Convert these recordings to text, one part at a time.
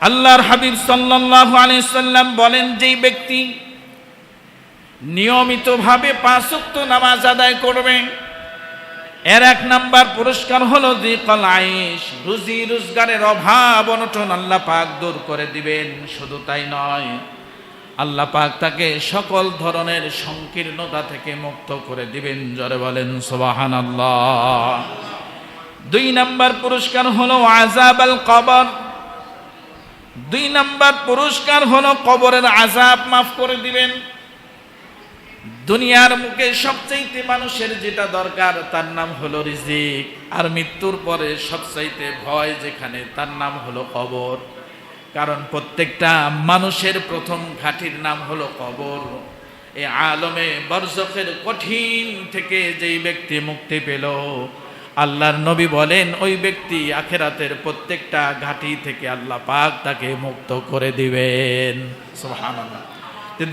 আল্লাহর হাবিব সাল্লাল্লাহু আলাইহি সাল্লাম বলেন, যেই ব্যক্তি নিয়মিতভাবে 5 ওয়াক্ত নামাজ আদায় করবে, এর 1 নাম্বার পুরস্কার হলো যিকাল আইশ, রুজি রোজগারের অভাব অনটন আল্লাহ পাক দূর করে দিবেন। শুধু তাই নয়, আল্লাহ পাক তাকে সকল ধরনের সংকীর্ণতা থেকে মুক্ত করে দিবেন। জোরে বলেন সুবহানাল্লাহ। 2 নাম্বার পুরস্কার হলো আযাবাল কবর। 2 নাম্বার পুরস্কার হলো কবরের আযাব মাফ করে দিবেন। দুনিয়ার মুখে সবচাইতে মানুষের যেটা দরকার তার নাম হলো রিজিক, আর মৃত্যুর পরে সবচাইতে ভয় যেখানে তার নাম হলো কবর। কারণ প্রত্যেকটা মানুষের প্রথম ঘাঁটির নাম হলো কবর। এই আলমে বরজখের কঠিন থেকে যেই ব্যক্তি মুক্তি পেল, আল্লাহর নবী বলেন ওই ব্যক্তি আখিরাতের প্রত্যেকটা ঘাঁটি থেকে আল্লাহ পাক তাকে মুক্ত করে দিবেন। সুবহানাল্লাহ।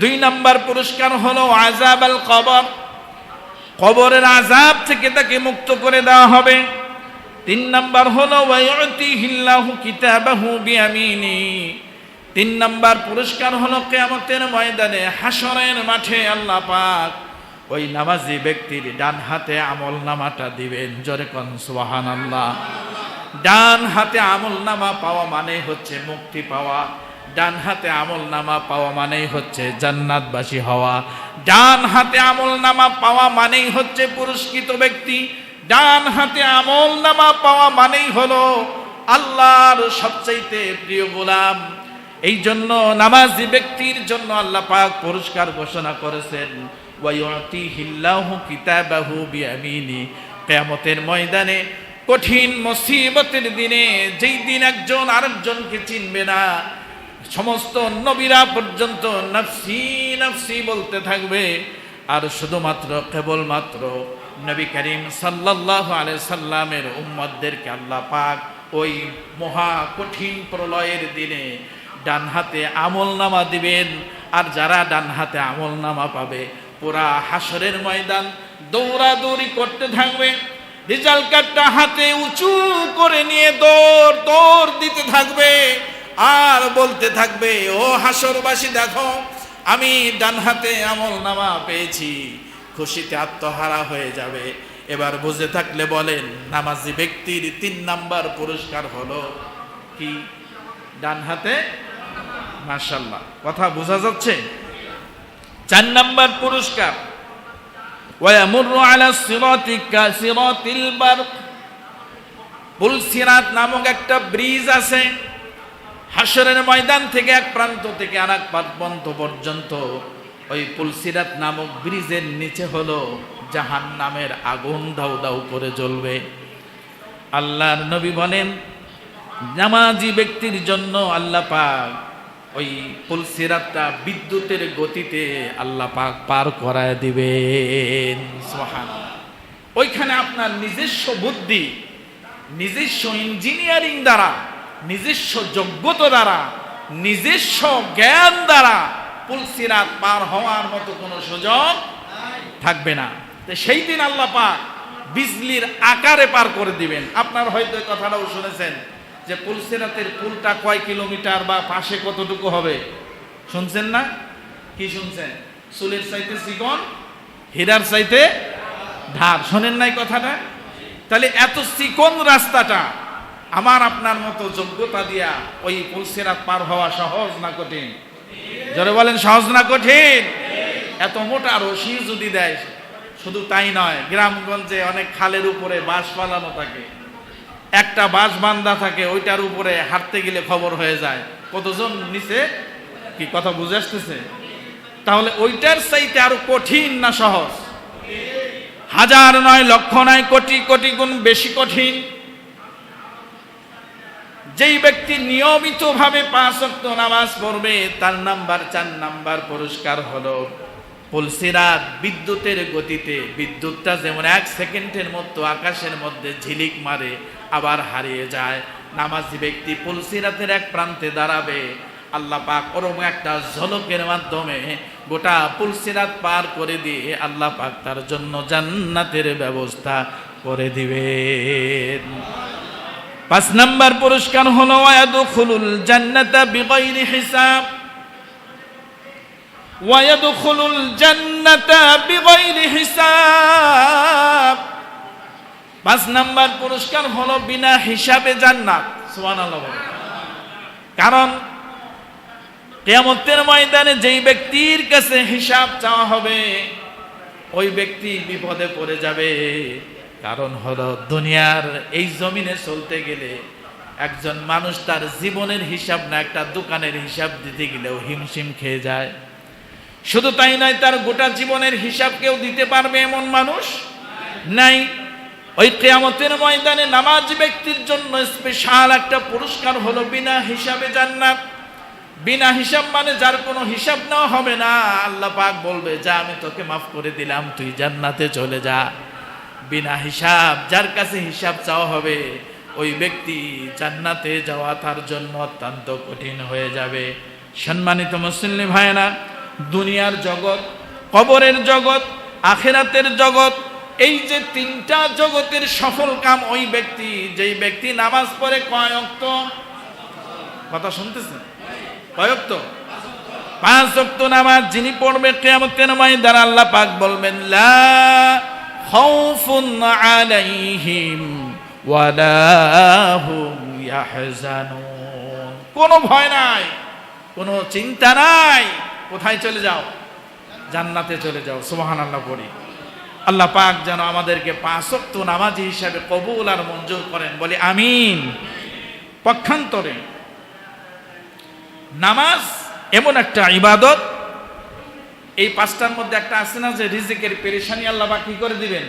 2 নাম্বার পুরস্কার হলো আযাবাল কবর, কবরের আযাব থেকে তাকে মুক্ত করে দেওয়া হবে। 3 নাম্বার হলো ওয়ায়ুতিহিল্লাহু কিতাবাহু বিয়ামিনি। 3 নাম্বার পুরস্কার হলো কিয়ামতের ময়দানে হাসরের মাঠে আল্লাহ পাক ওই নামাজি ব্যক্তির ডান হাতে আমল নামাটা দিবেন। জোরে কোন সুবহানাল্লাহ। ডান হাতে আমল নামা পাওয়া মানে হচ্ছে মুক্তি পাওয়া, ডান হাতে আমল নামা পাওয়া মানেই হচ্ছে জান্নাতবাসী হওয়া, ডান হাতে আমল নামা পাওয়া মানেই হচ্ছে পুরস্কৃত ব্যক্তি, ডান হাতে আমল নামা পাওয়া মানেই হলো আল্লাহর সবচাইতে প্রিয় গোলাম। এই জন্য নামাজি ব্যক্তির জন্য আল্লাহ পাক পুরস্কার ঘোষণা করেছেন, ওয়ায়ুতিহিল্লাহু কিতাবাহু বিয়ামিনি। কিয়ামতের ময়দানে কঠিন মুসিবতের দিনে, যেই দিন একজন আরেকজনকে চিনবে না, সমস্ত নবীরা পর্যন্ত নফসি নফসি বলতে থাকবে, আর শুধুমাত্র কেবলমাত্র নবী করিম সাল্লাল্লাহু আলাইহি সাল্লামের উম্মতদেরকে আল্লাহ পাক ওই মহা কঠিন প্রলয়ের দিনে ডান হাতে আমল নামা দিবেন। আর যারা ডান হাতে আমল নামা পাবে, পুরা হাসরের ময়দান দৌড়াদৌড়ি করতে থাকবে, রেজাল্ট কার্ডটা হাতে উঁচু করে নিয়ে দৌড় দৌড় দিতে থাকবে, আর বলতে থাকবে, ও হাসরবাসী দেখো আমি ডান হাতে আমল নামা পেয়েছি। খুশিতে আত্মহারা হয়ে যাবে। এবার বুঝে থাকলে বলেন, নামাজি ব্যক্তির 3 নাম্বার পুরস্কার হলো কি? ডান হাতে। মাশাআল্লাহ, কথা বোঝা যাচ্ছে। 4 নাম্বার পুরস্কার, ওয়ায়ামুরু আলা সিরাতি কাসিরাতিল বারক। পুলসিরাত নামক একটা ব্রিজ আছে, হাসরের ময়দান থেকে এক প্রান্ত থেকে আরেক প্রান্ত পর্যন্ত ওই পুলসিরাত নামক ব্রিজের নিচে হলো জাহান্নামের আগুন দাউ দাউ করে জ্বলবে। আল্লাহর নবী বলেন, নামাজি ব্যক্তির জন্য আল্লাহ পাক ওই পুলসিরাতটা বিদ্যুতের গতিতে আল্লাহ পাক পার করায় দিবেন। সুবহানাল্লাহ। ওইখানে আপনার নিজস্ব বুদ্ধি, নিজস্ব ইঞ্জিনিয়ারিং দ্বারা, নিজস্ব যোগ্যতা দ্বারা, নিজস্ব জ্ঞান দ্বারা পুলসিরাত পার হওয়ার মতো কোনো সুযোগ থাকবে না। তো সেই দিন আল্লাহ পাক বিজলির আকারে পার করে দিবেন। আপনার হয়তো এই কথাটাও শুনেছেন যে পুলসিরাতের পুলটা কয় কিলোমিটার বা পাশে কতটুকু হবে, শুনছেন না? কি শুনছেন? চুলের চাইতে চিকন, হীরার চাইতে ধার। শোনেন নাই কথাটা? তাহলে এত চিকন রাস্তাটা আমার আপনার মতো যোগ্যতা দিয়া ওই পুলসিরাত পার হওয়া সহজ না কঠিন? জোরে বলেন, সহজ না কঠিন? এত মোটা রশি যদি দেয়, শুধু তাই নয়, গ্রামগঞ্জে অনেক খালের উপরে বাঁশ পালানো থাকে, একটা বাঁশ বান্ধা থাকে, ওইটার উপরে হাঁটতে গেলে খবর হয়ে যায় কতজন নিচে। কি কথা বুঝে আসতেছে? তাহলে ওইটার চাইতে আরো কঠিন না সহজ? হাজার নয়, লক্ষ নয়, কোটি কোটি গুণ বেশি কঠিন। যেই ব্যক্তি নিয়মিতভাবে 5 ওয়াক্ত নামাজ পড়বে, তার 4 নাম্বার পুরস্কার হলো পুলসিরাত বিদ্যুতের গতিতে, বিদ্যুৎটা যেমন 1 সেকেন্ডের মতো আকাশের মধ্যে ঝিলিক মারে আবার হারিয়ে যায়, নামাজি ব্যক্তি পুলসিরাতের এক প্রান্তে দাঁড়াবে, আল্লাহ পাক ওরকম একটা ঝলকের মাধ্যমে গোটা পুলসিরাত পার করে দিয়ে আল্লাহ পাক তার জন্য জান্নাতের ব্যবস্থা করে দিবেন। 5 নাম্বার পুরস্কার হলো ওয়ায়াদখুলুল জান্নাতা বিগাইরি হিসাব, ওয়ায়াদখুলুল জান্নাতা বিগাইরি হিসাব। 5 নাম্বার পুরস্কার হলো বিনা হিসাবে জান্নাত। সুবহানাল্লাহ। কারণ কিয়ামতের ময়দানে যেই ব্যক্তির কাছে হিসাব চাওয়া হবে ওই ব্যক্তি বিপদে পড়ে যাবে। কারণ হলো দুনিয়ার এই জমিনে চলতে গেলে একজন মানুষ তার জীবনের হিসাব না, একটা দোকানের হিসাব দিতে গেলেও হিমশিম খেয়ে যায়। শুধু তাই নয়, তার গোটা জীবনের হিসাব কেউ দিতে পারবে এমন মানুষ নাই। ওই কিয়ামতের ময়দানে নামাজি ব্যক্তির জন্য স্পেশাল একটা পুরস্কার হলো বিনা হিসাবে জান্নাত। বিনা হিসাব মানে যার কোনো হিসাব নেওয়া হবে না। আল্লাহ পাক বলবে, যা আমি তোকে মাফ করে দিলাম, তুই জান্নাতে চলে যা। বিনা হিসাব, যার কাছে হিসাব চাওয়া হবে ওই ব্যক্তি জান্নাতে যাওয়া তার জন্য অত্যন্ত কঠিন হয়ে যাবে। সম্মানিত মুসলিম ভাইয়েরা, দুনিয়ার জগৎ, কবরের জগৎ, আখিরাতের জগৎ, এই যে 3টা জগতের সফল কাম ওই ব্যক্তি, যেই ব্যক্তি নামাজ পড়ে কয় ওয়াক্ত, কথা শুনতেছেন, কয় ওয়াক্ত? 5 ওয়াক্ত নামাজ যিনি পড়বে কিয়ামতের ময়দানে আল্লাহ পাক বলবেন, লা খাউফুন আলাইহিম ওয়ালা হুম ইয়াহজানুন। কোনো ভয় নাই, কোনো চিন্তা নাই। কোথায় চলে যাও? জান্নাতে চলে যাও। সুবহানাল্লাহ পড়ি। আল্লাহ পাক যেন আমাদেরকে 5 ওয়াক্ত নামাজি হিসাবে কবুল আর মঞ্জুর করেন, বলি আমিন। পক্ষান্তরে নামাজ এমন একটা ইবাদত, এই 5টার মধ্যে একটা আছে না যে রিজিকের পেরেশানি আল্লাহ পাক কি করে দিবেন?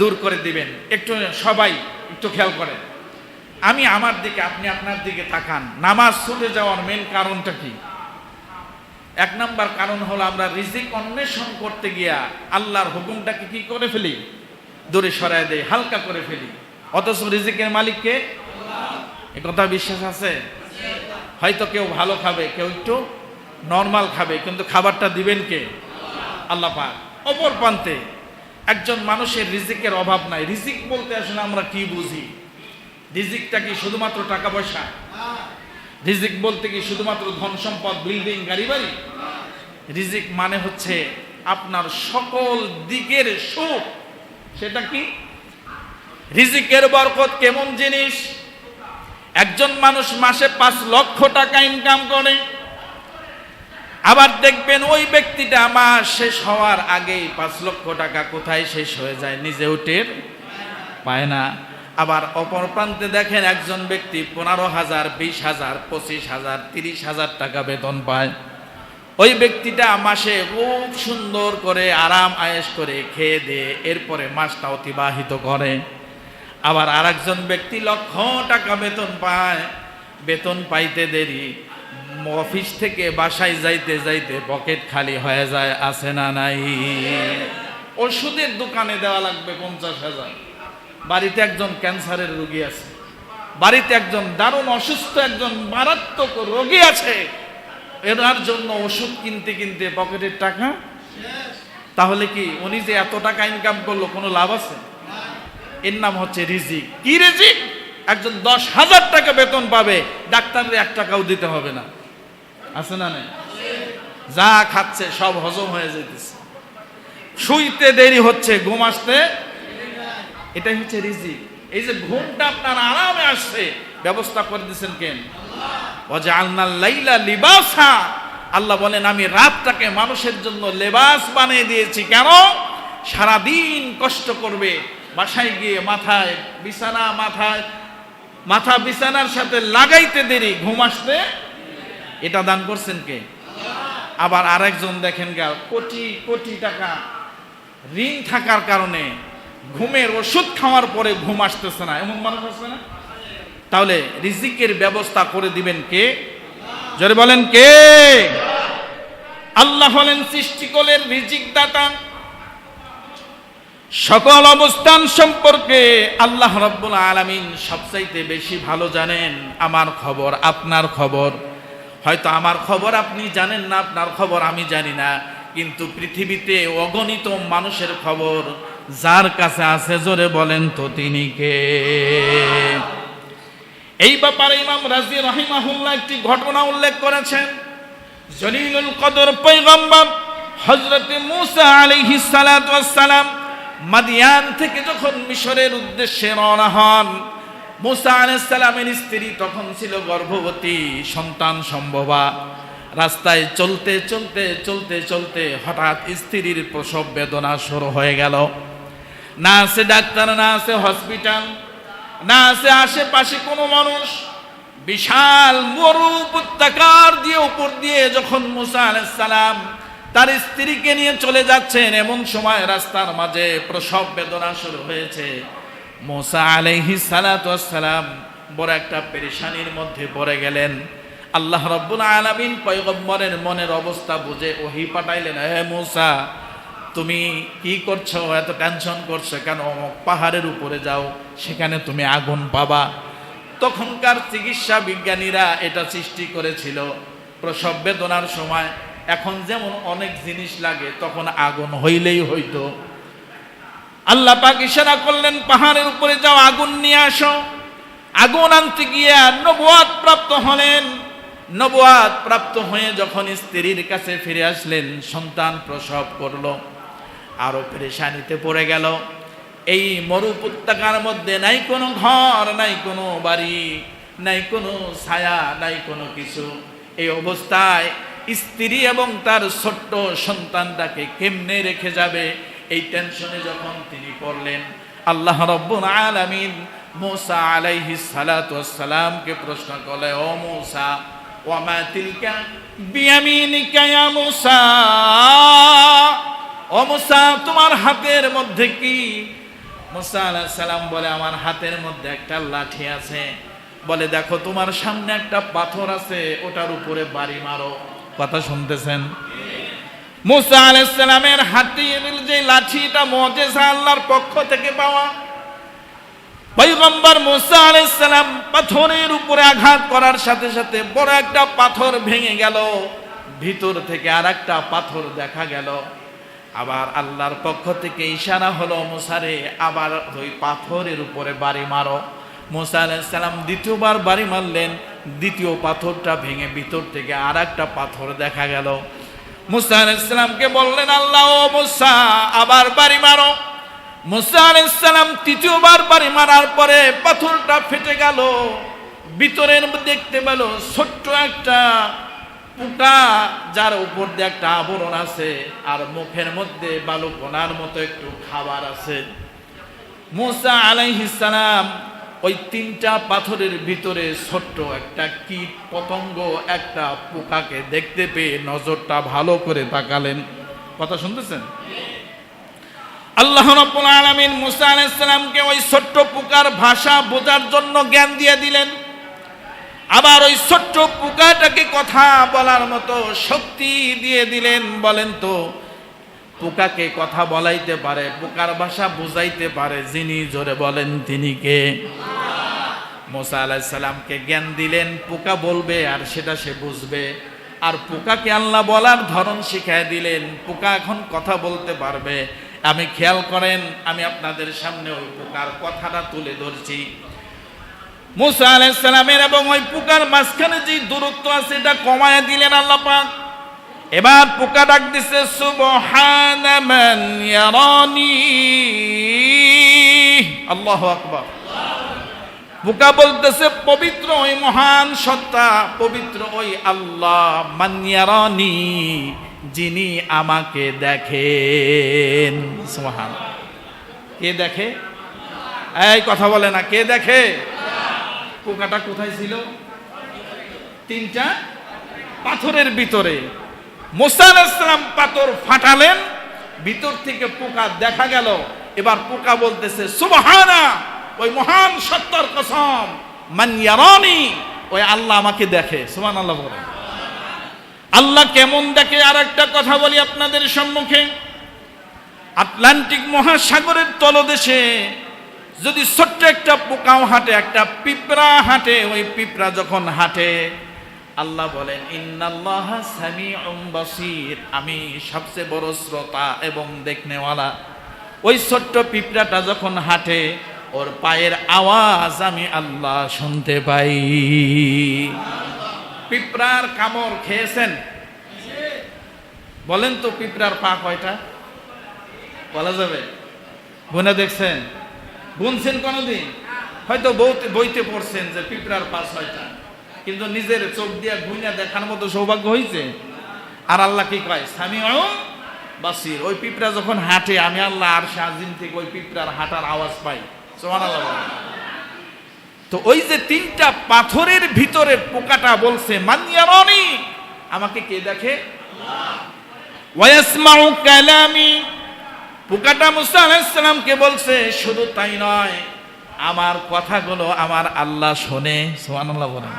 দূর করে দিবেন। একটু সবাই একটু খেয়াল করেন, আমি আমার দিকে, আপনি আপনার দিকে তাকান। নামাজ ছুটে যাওয়ার মেন কারণটা কি? 1 নাম্বার কারণ হলো আমরা রিজিক অন্বেষণ করতে গিয়া আল্লাহর হুকুমটাকে কি করে ফেলি? দূরে সরায় দেই, হালকা করে ফেলি। অথচ রিজিকের মালিককে এ কথা বিশ্বাস আছে? হয়তো কেউ ভালো খাবে, কেউ একটু নরমাল খাবে, কিন্তু খাবারটা দিবেন কে? আল্লাহ পাক। অপর প্রান্তে একজন মানুষের রিজিকের অভাব নাই। রিজিক বলতে আসলে আমরা কি বুঝি? রিজিকটা কি শুধুমাত্র টাকা পয়সা? রিজিক বলতে কি শুধুমাত্র ধন সম্পদ, বিল্ডিং, গাড়ি বাড়ি? রিজিক মানে হচ্ছে আপনার সকল দিকের সুখ। সেটা কি? রিজিকের বরকত কেমন জিনিস? একজন মানুষ মাসে 5 লক্ষ টাকা ইনকাম করে, আবার দেখবেন ওই ব্যক্তিটা মাস শেষ হওয়ার আগেই 5 লক্ষ টাকা কোথায় শেষ হয়ে যায় নিজেও টের পায় না। আবার অপর প্রান্তে দেখেন একজন ব্যক্তি 15,000, 20,000, 25,000, 30,000 টাকা বেতন পায়। ওই ব্যক্তিটা মাসে খুব সুন্দর করে আরাম আয়েশ করে খেয়ে দিয়ে এরপরে মাসটা অতিবাহিত করে। আবার আরেকজন ব্যক্তি লক্ষ টাকা বেতন পায়, বেতন পাইতে দেরি, অফিস থেকে বাসায় যাইতে যাইতে পকেট খালি হয়ে যায়। আছে না নাই? ওষুধের দোকানে দেওয়া লাগবে 50,000। বাড়িতে একজন ক্যান্সারের রোগী আছে, বাড়িতে একজন দারুণ অসুস্থ, একজন মারাত্মক রোগী আছে, এর জন্য ওষুধ কিনতে কিনতে পকেটের টাকা। তাহলে কি উনি যে এত টাকা ইনকাম করলো কোনো লাভ আছে? এর নাম হচ্ছে রিজিক। কি রিজিক? একজন 10,000 টাকা বেতন পাবে, ডাক্তারের 1 টাকাও দিতে হবে না। আছে না নাই? যা খাচ্ছে সব হজম হয়ে যেতেছে, শুইতে দেরি হচ্ছে, ঘুম আসতে, এটাই হচ্ছে রিজিক। এই যে ঘুমটা আপনার আরামে আসছে, ব্যবস্থা করে দিয়েছেন কেন? ওয়াজআলনাল লাইলা লিবাসা। আল্লাহ বলেন আমি রাতটাকে মানুষের জন্য লেবাস বানিয়ে দিয়েছি। কেন? সারাদিন কষ্ট করবে, বাসায় গিয়ে মাথায় বিছানা, মাথা বিছানার সাথে লাগাইতে দেরি, ঘুম আসতে, এটা দান করছেন কে? আবার আরেকজন দেখেন গা কোটি কোটি টাকা ঋণ থাকার কারণে ঘুমের ওষুধ খাওয়ার পরে ঘুম আসতেছে না, এমন মানুষ আছে না? তাহলে রিজিকের ব্যবস্থা করে দিবেন কে? জোরে বলেন কে? আল্লাহ হলেন সৃষ্টিকলের রিজিক দাতা। সকল অবস্থান সম্পর্কে আল্লাহ রাব্বুল আলামিন সবচাইতে বেশি ভালো জানেন। আমার খবর, আপনার খবর, হয়তো আমার খবর আপনি জানেন না, আপনার খবর আমি জানি না, কিন্তু পৃথিবীতে অগণিত মানুষের খবর যার কাছে আছে, জোরে বলেন তো তিনি কে? এই ব্যাপারে ইমাম রাজি রাহিমাহুল্লাহ একটি ঘটনা উল্লেখ করেছেন। জলিলুল কদর পয়গম্বর হযরত মূসা আলাইহিস সালাতু ওয়াস সালাম মাদিয়ান থেকে যখন মিশরের উদ্দেশ্যে রওনা হন, মূসা আলাইহিস সালামের স্ত্রী তখন ছিল গর্ভবতী, সন্তান সম্ভবা। রাস্তায় চলতে চলতে চলতে চলতে হঠাৎ স্ত্রীর প্রসব বেদনা শুরু হয়ে গেল। না আছে ডাক্তার, না আছে হসপিটাল, না আছে আশেপাশে কোনো মানুষ। বিশাল মরু উপত্যকার দিয়ে উপর দিয়ে যখন মূসা আলাইহিস সালাম তার স্ত্রীকে নিয়ে চলে যাচ্ছেন, এমন সময় রাস্তার মাঝে প্রসব বেদনা শুরু হয়েছে। মূসা আলাইহিস সালাতু ওয়াস সালাম বড় একটা পেরেশানির মধ্যে পড়ে গেলেন। আল্লাহ রাব্বুল আলামিন পয়গম্বরের মনের অবস্থা বুঝে ওহী পাঠাইলেন, হে মূসা, তুমি কি করছো, এত টেনশন করছো কেন? পাহাড়ের উপরে যাও, সেখানে তুমি আগুন পাবা। তখনকার চিকিৎসা বিজ্ঞানীরা এটা সৃষ্টি করেছিল প্রসব বেদনার সময় এখন যেমন অনেক জিনিস লাগে, তখন আগুন হইলেই হইতো। আল্লাহ পাক ইশারা করলেন, পাহাড়ের উপরে যাও, আগুন নিয়ে আসো। আগুন আনতে গিয়ে নবুয়াত প্রাপ্ত হলেন। নবুয়াত প্রাপ্ত হয়ে যখন স্ত্রীর কাছে ফিরে আসলেন, সন্তান প্রসব করলো, আরো পেরেশানিতে পড়ে গেল। এই মরু উপত্যকার মধ্যে নাই কোনো ঘর, নাই কোনো বাড়ি, নাই কোনো ছায়া, নাই কোনো কিছু। এই অবস্থায় স্ত্রী এবং তার ছোট্ট সন্তানটাকে কেমনে রেখে যাবে, এই টেনশনে যখন তিনি পড়লেন, আল্লাহ রাব্বুল আলামিন মূসা আলাইহিস সালাতু ওয়াস সালামকে প্রশ্ন করলেন, ও মূসা, ওয়া মা তিলকা বিয়ামিনিকা ইয়া মূসা, ও মূসা, তোমার হাতের মধ্যে কি? মূসা আলাইহিস সালাম বলে, আমার হাতের মধ্যে একটা লাঠি আছে। বলে, দেখো তোমার সামনে একটা পাথর আছে, ওটার উপরে বাড়ি মারো। কথা শুনতেছেন? মূসা আলাইহিস সালামের হাতের যে লাঠিটা মুজিজা আল্লাহর পক্ষ থেকে পাওয়া। পয়গম্বর মূসা আলাইহিস সালাম পাথরের উপরে আঘাত করার সাথে সাথে বড় একটা পাথর ভেঙে গেল, ভিতর থেকে আরেকটা পাথর দেখা গেল। আবার আল্লাহর পক্ষ থেকে ইশারা হলো, মূসারে আবার ওই পাথরের উপরে বাড়ি মারো। মূসা আলাইহিস সালাম দ্বিতীয়বার বাড়ি মারলেন, দ্বিতীয় পাথরটা ভেঙে ভিতর থেকে আরেকটা পাথর দেখা গেল। মূসা আলাইহিস সালামকে বললেন, আল্লাহ, ও মূসা, আবার বাড়ি মারো। মূসা আলাইহিস সালাম তৃতীয়বার বাড়ি মারার পরে পাথরটা ফেটে গেল। ভিতরের দেখতে পেল ছোট্ট একটা পোকা, যার উপর দিয়ে একটা আবরণ আছে, আর মুখের মধ্যে বালুকণার মতো একটু খাবার আছে। মূসা আলাইহিস সালাম ওই তিনটা পাথরের ভিতরে ছোট্ট একটা কীট পতঙ্গ, একটা পোকাকে দেখতে পেয়ে নজরটা ভালো করে তাকালেন। কথা শুনতেছেন? আল্লাহ রাব্বুল আলামিন মূসা আলাইহিস সালামকে ওই ছোট্ট পোকার ভাষা বোঝার জন্য জ্ঞান দিয়ে দিলেন। আবার ওই ছোট্ট পোকাটাকে কথা বলার মতো শক্তি দিয়ে দিলেন। বলেন তো, পোকাকে কথা বলাইতে পারে, পোকার ভাষা বুঝাইতে পারে যিনি, জোরে বলেন তিনি কে? মূসা আলাইহিস সালামকে জ্ঞান দিলেন, পোকা বলবে আর সেটা সে বুঝবে। আর পোকাকে আল্লাহ বলার ধরন শিখায় দিলেন, পোকা এখন কথা বলতে পারবে। আমি খেয়াল করেন, আমি আপনাদের সামনে ওই পোকার কথাটা তুলে ধরছি। মূসা আলাইহিস সালামের এবং ওই পোকার মাঝখানে যে দূরত্ব আছে এটা কমায় দিলেন আল্লাহ পাক। এবার পোকা ডাক দিছে, সুবহানা মান ইয়ারানি। আল্লাহু আকবার। পোকা বলতেছে, পবিত্র ওই মহান সত্তা, পবিত্র ওই আল্লাহ, মান ইয়ারানি, যিনি আমাকে দেখেন। সুবহানাল্লাহ। কে দেখে? এই কথা বলে না, কে দেখে? পোকাটা কোথায় ছিল? তিনটা পাথরের ভিতরে। মূসা আলাইহিস সালাম পাথর ফাটালেন, ভিতর থেকে পোকা দেখা গেল। এবার পোকা বলতেছে, সুবহানা, ওই মহান সত্তার কসম, মান ইয়ারানি, ওই আল্লাহ আমাকে দেখে। সুবহানাল্লাহ বলেন। আল্লাহ কেমন দেখে আর একটা কথা বলি আপনাদের সম্মুখে। আটলান্টিক মহাসাগরের তলদেশে যদি ছোট্ট একটা পোকাও হাঁটে, একটা পিঁপড়া হাঁটে, ওই পিঁপড়া যখন হাঁটে, আল্লাহ বলেন, ইন্নাল্লাহা সামিউম বাসীর, আমি সবচেয়ে বড় শ্রোতা এবং দেখনেওয়ালা। ওই ছোট্ট পিঁপড়াটা যখন হাঁটে, ওর পায়ের আওয়াজ আমি আল্লাহ শুনতে পাই। পিঁপড়ার কামড় খেয়েছেন? বলেন তো পিঁপড়ার পা কয়টা? বলা যাবে? গুনে দেখছেন? গুনছেন কোনদিন? হয়তো বইতে পড়ছেন যে পিঁপড়ার পা 6টা, কিন্তু নিজের চোখ দিয়ে গুনে দেখার মতো সৌভাগ্য হয়েছে? আর আল্লাহ কি কয়? সামিউ বাসির। ওই পিঁপড়া যখন হাঁটে আমি আল্লাহ আরশে আজিম থেকে ওই পিঁপড়ার হাঁটার আওয়াজ পাই। সুবহানাল্লাহ। তো ওই যে 3টা পাথরের ভিতরে পোকাটা বলছে মান ইয়ারানি, আমাকে কে দেখে? ওয়া ইয়াসমাউ কালামি। পোকাটা মুসা আলাইহিস সালামকে বলছে শুধু তাই নয়, আমার কথাগুলো আমার আল্লাহ শোনে। সুবহানাল্লাহ বলেন।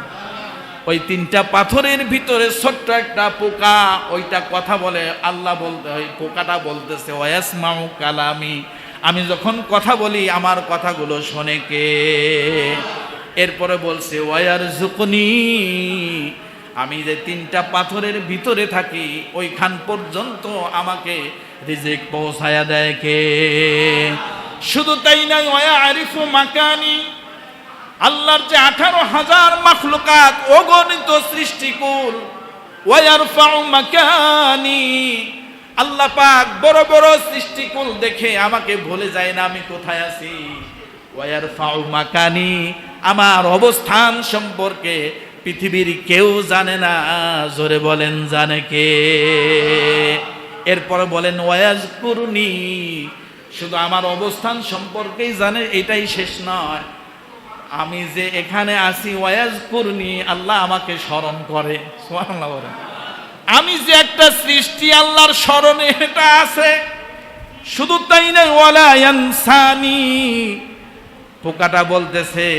ওই 3টা পাথরের ভিতরে ছোট্ট একটা পোকা, ওইটা কথা বলে। আল্লাহ বলতে, ওই পোকাটা বলতেছে ওয়া ইয়াসমাউ কালামি, আমি যখন কথা বলি আমার কথাগুলো শোনে কে? এরপরে বলছে ওয়ারযুকনি, আমি যে 3টা পাথরের ভিতরে থাকি ওইখান পর্যন্ত আমাকে রিজিক পৌঁছায়া দেয় কে? শুধু তাই নয়, ওয়ারিফু মাকানি, আল্লাহর যে 18,000 মাখলুকাত, অগণিত সৃষ্টিকুল, ওয়ারফাউ মাকানি, আল্লাহ পাক বড় বড় সৃষ্টিকুল দেখে আমাকে ভুলে যায় না আমি কোথায় আছি। ওয়ারফাউ মাকানি, আমার অবস্থান সম্পর্কে পৃথিবীর কেউ জানে না। জোরে বলেন জানে কে? এরপরে বলেন ওয়াজকুরনি, শুধু আমার অবস্থান সম্পর্কেই জানে এটাই শেষ নয়, আমি যে এখানে আছি ওয়াজকুরনি, আল্লাহ আমাকে স্মরণ করে। সুবহানাল্লাহ বলেন। আমি যে একটা সৃষ্টি আল্লাহর স্মরণে এটা আছে। শুধু তাই নয়, ওয়ালা ইয়ানসানি, পোকাটা বলতেছে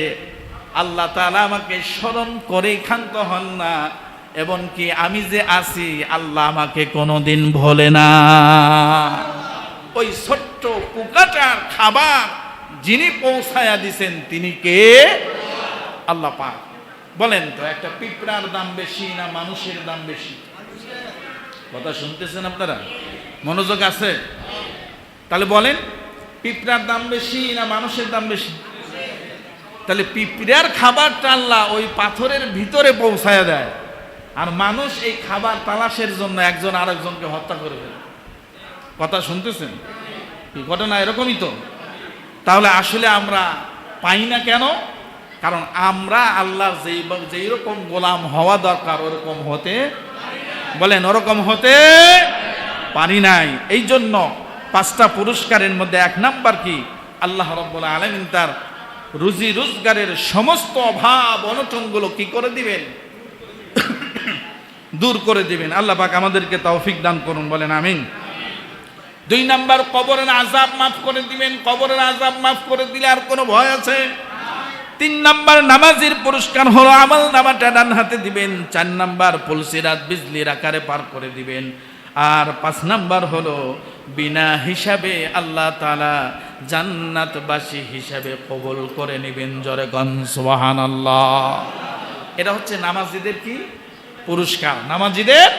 আল্লাহ তাআলা আমাকে স্মরণ করে ক্ষান্ত হন না, এবং কি আমি যে আছি আল্লাহ আমাকে কোনোদিন ভোলে না। ওই ছোট্ট পোকাটার খাবার যিনি পৌঁছায়া দিছেন তিনি কে? আল্লাহ পাক। বলেন তো, একটা পিঁপড়ার দাম বেশি না মানুষের দাম বেশি? কথা শুনতেছেন আপনারা? মনোযোগ আছে? তাহলে বলেন, পিঁপড়ার দাম বেশি না মানুষের দাম বেশি? তাহলে পিঁপড়ার খাবারটা আল্লাহ ওই পাথরের ভিতরে পৌঁছায়া দেয়, আর মানুষ এই খাবার তালাশের জন্য একজন আরেকজনকে হত্যা করে ফেলে। কথা শুনতেছেন? কি ঘটনা এরকমই তো? তাহলে আসলে আমরা পাই না কেন? কারণ আমরা আল্লাহর যেই রকম গোলাম হওয়া দরকার ওরকম হতে, বলেন ওরকম হতে পারি নাই। এই জন্য 5টা পুরস্কারের মধ্যে 1 নাম্বার কি? আল্লাহ রাব্বুল আলামিন তার রুজি রোজগারের সমস্ত অভাব অনটনগুলো কি করে দিবেন? দূর করে দিবেন। আল্লাহ পাক আমাদেরকে তৌফিক দান করুন, বলেন আমিন। 2 নাম্বার, কবরের আযাব মাফ করে দিবেন। কবরের আযাব মাফ করে দিলে আর কোনো ভয় আছে? 3 নাম্বার, নামাজের পুরস্কার হলো আমল নামাটা ডান হাতে দিবেন। 4 নাম্বার, পুলসিরাত বিজলির আকারে পার করে দিবেন। আর 5 নাম্বার হলো বিনা হিসাবে আল্লাহ তাআলা জান্নাতবাসী হিসাবে কবুল করে নেবেন। জোরে কোন সুবহানাল্লাহ। এটা হচ্ছে নামাজীদের কি পুরস্কার, নামাজীদের